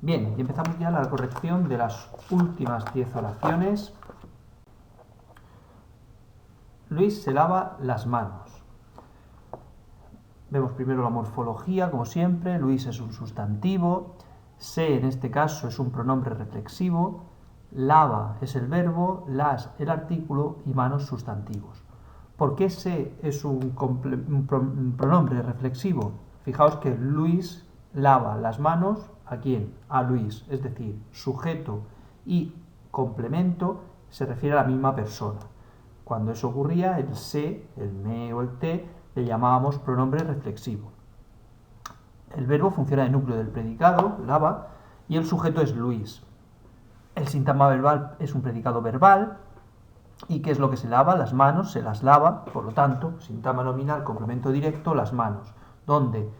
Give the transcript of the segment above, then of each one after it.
Bien, y empezamos ya la corrección de las últimas 10 oraciones. Luis se lava las manos. Vemos primero la morfología, como siempre. Luis es un sustantivo. Se, en este caso, es un pronombre reflexivo. Lava es el verbo, las el artículo y manos sustantivos. ¿Por qué se es un pronombre reflexivo? Fijaos que Luis lava las manos, ¿a quién? A Luis. Es decir, sujeto y complemento se refiere a la misma persona. Cuando eso ocurría, el se, el me o el te le llamábamos pronombre reflexivo. El verbo funciona de núcleo del predicado, lava, y el sujeto es Luis. El sintagma verbal es un predicado verbal. ¿Y qué es lo que se lava? Las manos, se las lava, por lo tanto, sintagma nominal, complemento directo, las manos, donde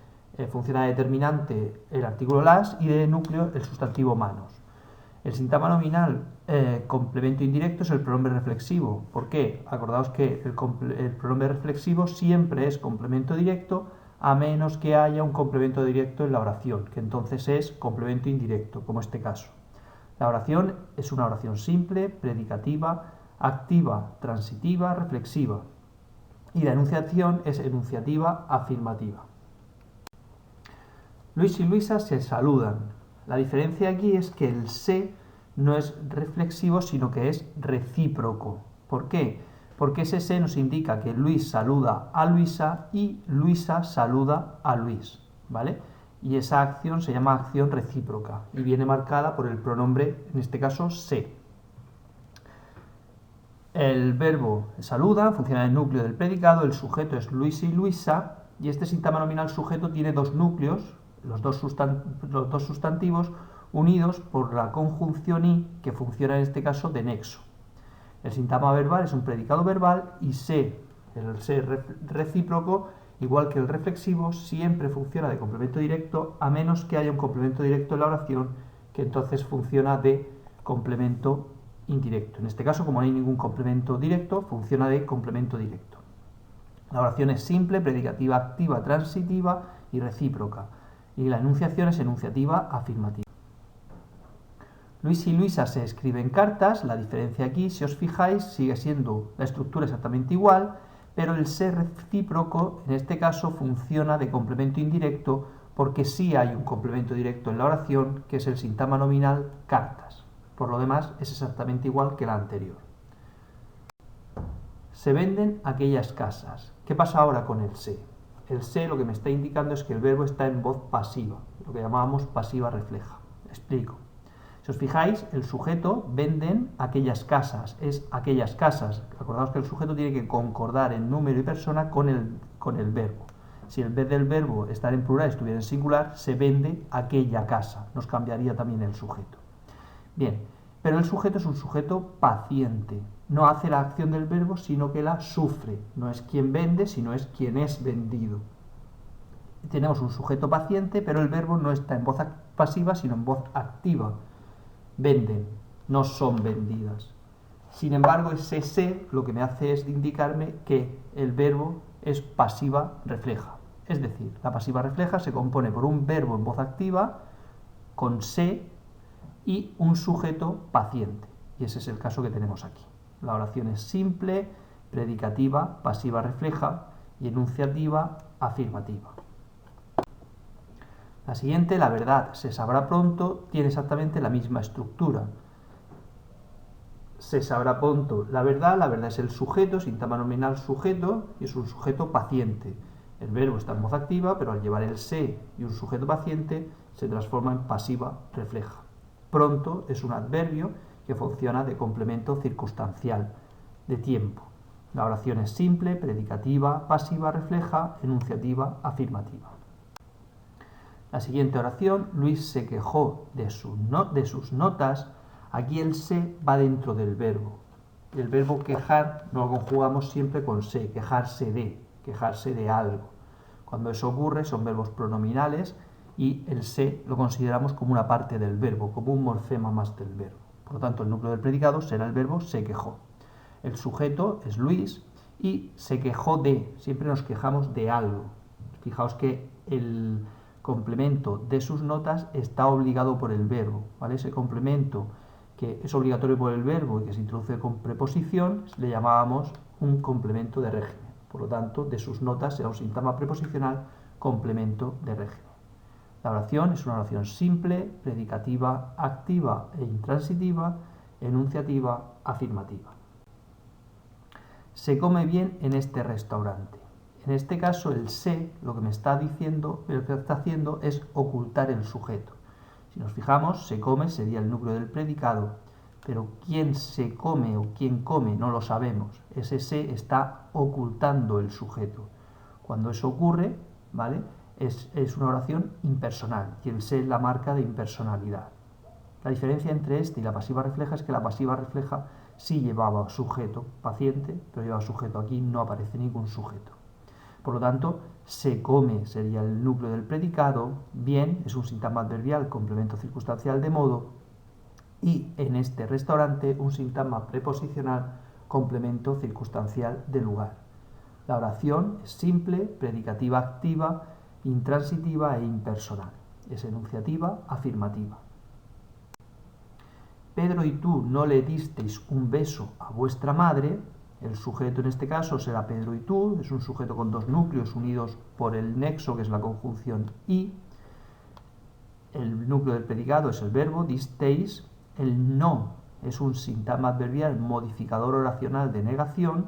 funciona de determinante el artículo las y de núcleo el sustantivo manos. El sintagma nominal, complemento indirecto, es el pronombre reflexivo. ¿Por qué? Acordaos que el pronombre reflexivo siempre es complemento directo, a menos que haya un complemento directo en la oración, que entonces es complemento indirecto, como este caso. La oración es una oración simple, predicativa, activa, transitiva, reflexiva. Y la enunciación es enunciativa, afirmativa. Luis y Luisa se saludan. La diferencia aquí es que el se no es reflexivo, sino que es recíproco. ¿Por qué? Porque ese se nos indica que Luis saluda a Luisa y Luisa saluda a Luis, ¿vale? Y esa acción se llama acción recíproca y viene marcada por el pronombre, en este caso, se. El verbo saluda funciona en el núcleo del predicado, el sujeto es Luis y Luisa, y este sintagma nominal sujeto tiene dos núcleos, los dos sustantivos, unidos por la conjunción y, que funciona en este caso de nexo. El sintagma verbal es un predicado verbal y se, el se recíproco, igual que el reflexivo, siempre funciona de complemento directo, a menos que haya un complemento directo en la oración, que entonces funciona de complemento indirecto. En este caso, como no hay ningún complemento directo, funciona de complemento directo. La oración es simple, predicativa activa, transitiva y recíproca. Y la enunciación es enunciativa afirmativa. Luis y Luisa se escriben cartas, la diferencia aquí, si os fijáis, sigue siendo la estructura exactamente igual, pero el ser recíproco, en este caso, funciona de complemento indirecto porque sí hay un complemento directo en la oración, que es el sintagma nominal cartas. Por lo demás, es exactamente igual que la anterior. Se venden aquellas casas. ¿Qué pasa ahora con el se? El se lo que me está indicando es que el verbo está en voz pasiva, lo que llamábamos pasiva refleja. Explico. Si os fijáis, el sujeto venden aquellas casas, es aquellas casas. Acordaos que el sujeto tiene que concordar en número y persona con el verbo. Si en vez del verbo estar en plural estuviera en singular, se vende aquella casa. Nos cambiaría también el sujeto. Bien, pero el sujeto es un sujeto paciente. No hace la acción del verbo, sino que la sufre. No es quien vende, sino es quien es vendido. Tenemos un sujeto paciente, pero el verbo no está en voz pasiva, sino en voz activa. Venden, no son vendidas. Sin embargo, ese se lo que me hace es indicarme que el verbo es pasiva refleja. Es decir, la pasiva refleja se compone por un verbo en voz activa con se y un sujeto paciente. Y ese es el caso que tenemos aquí. La oración es simple, predicativa, pasiva refleja y enunciativa afirmativa. La siguiente, la verdad se sabrá pronto, tiene exactamente la misma estructura. Se sabrá pronto la verdad es el sujeto, sintagma nominal sujeto, y es un sujeto paciente. El verbo está en voz activa, pero al llevar el se y un sujeto paciente, se transforma en pasiva refleja. Pronto es un adverbio que funciona de complemento circunstancial, de tiempo. La oración es simple, predicativa, pasiva refleja, enunciativa afirmativa. La siguiente oración, Luis se quejó de sus notas. Aquí el se va dentro del verbo. El verbo quejar no lo conjugamos siempre con se, quejarse de algo. Cuando eso ocurre son verbos pronominales y el se lo consideramos como una parte del verbo, como un morfema más del verbo. Por lo tanto, el núcleo del predicado será el verbo se quejó. El sujeto es Luis y se quejó de, siempre nos quejamos de algo. Fijaos que el complemento de sus notas está obligado por el verbo, ¿vale? Ese complemento que es obligatorio por el verbo y que se introduce con preposición le llamábamos un complemento de régimen. Por lo tanto, de sus notas será un sintagma preposicional complemento de régimen. La oración es una oración simple, predicativa, activa e intransitiva, enunciativa, afirmativa. Se come bien en este restaurante. En este caso, el se, lo que me está diciendo, lo que está haciendo es ocultar el sujeto. Si nos fijamos, se come sería el núcleo del predicado, pero quién se come o quién come no lo sabemos. Ese se está ocultando el sujeto. Cuando eso ocurre, ¿vale? Es una oración impersonal y el se es la marca de impersonalidad. La diferencia entre este y la pasiva refleja es que la pasiva refleja sí llevaba sujeto, paciente, pero lleva sujeto. Aquí no aparece ningún sujeto. Por lo tanto, se come sería el núcleo del predicado, bien es un sintagma adverbial, complemento circunstancial de modo, y en este restaurante un sintagma preposicional, complemento circunstancial de lugar. La oración es simple, predicativa activa, intransitiva e impersonal. Es enunciativa, afirmativa. Pedro y tú no le disteis un beso a vuestra madre. El sujeto en este caso será Pedro y tú, es un sujeto con dos núcleos unidos por el nexo, que es la conjunción y. El núcleo del predicado es el verbo, disteis. El no es un sintagma adverbial modificador oracional de negación.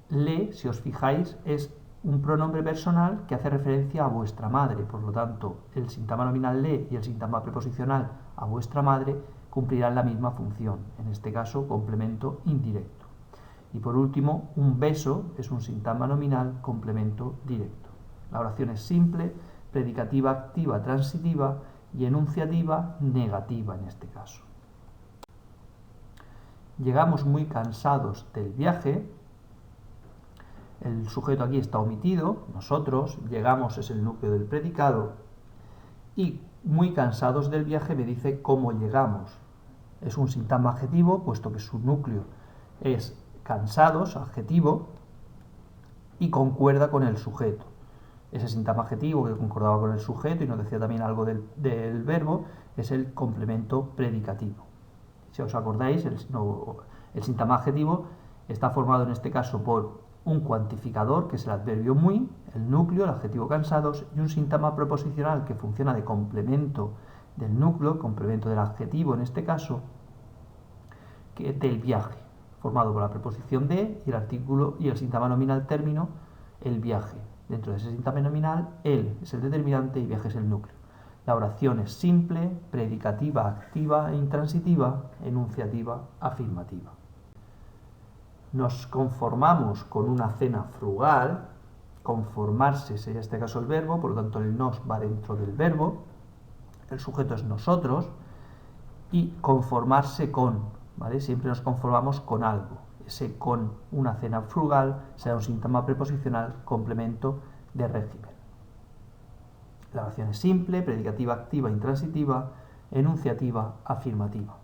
Le, si os fijáis, es un pronombre personal que hace referencia a vuestra madre. Por lo tanto, el sintagma nominal le y el sintagma preposicional a vuestra madre cumplirán la misma función. En este caso, complemento indirecto. Y por último, un beso es un sintagma nominal, complemento directo. La oración es simple, predicativa activa transitiva y enunciativa negativa en este caso. Llegamos muy cansados del viaje. El sujeto aquí está omitido, nosotros, llegamos es el núcleo del predicado y muy cansados del viaje me dice cómo llegamos. Es un sintagma adjetivo, puesto que su núcleo es cansados, adjetivo, y concuerda con el sujeto. Ese sintagma adjetivo que concordaba con el sujeto y nos decía también algo del verbo es el complemento predicativo. Si os acordáis, el sintagma adjetivo está formado en este caso por un cuantificador, que es el adverbio muy, el núcleo, el adjetivo cansados, y un sintagma preposicional que funciona de complemento del núcleo, complemento del adjetivo en este caso, que del viaje, formado por la preposición de y el artículo y el sintagma nominal término, el viaje. Dentro de ese sintagma nominal, el es el determinante y viaje es el núcleo. La oración es simple, predicativa, activa e intransitiva, enunciativa, afirmativa. Nos conformamos con una cena frugal. Conformarse sería en este caso el verbo, por lo tanto el nos va dentro del verbo, el sujeto es nosotros, y conformarse con, ¿vale? Siempre nos conformamos con algo. Ese con una cena frugal será un sintagma preposicional, complemento de régimen. La oración es simple, predicativa activa, intransitiva, enunciativa, afirmativa.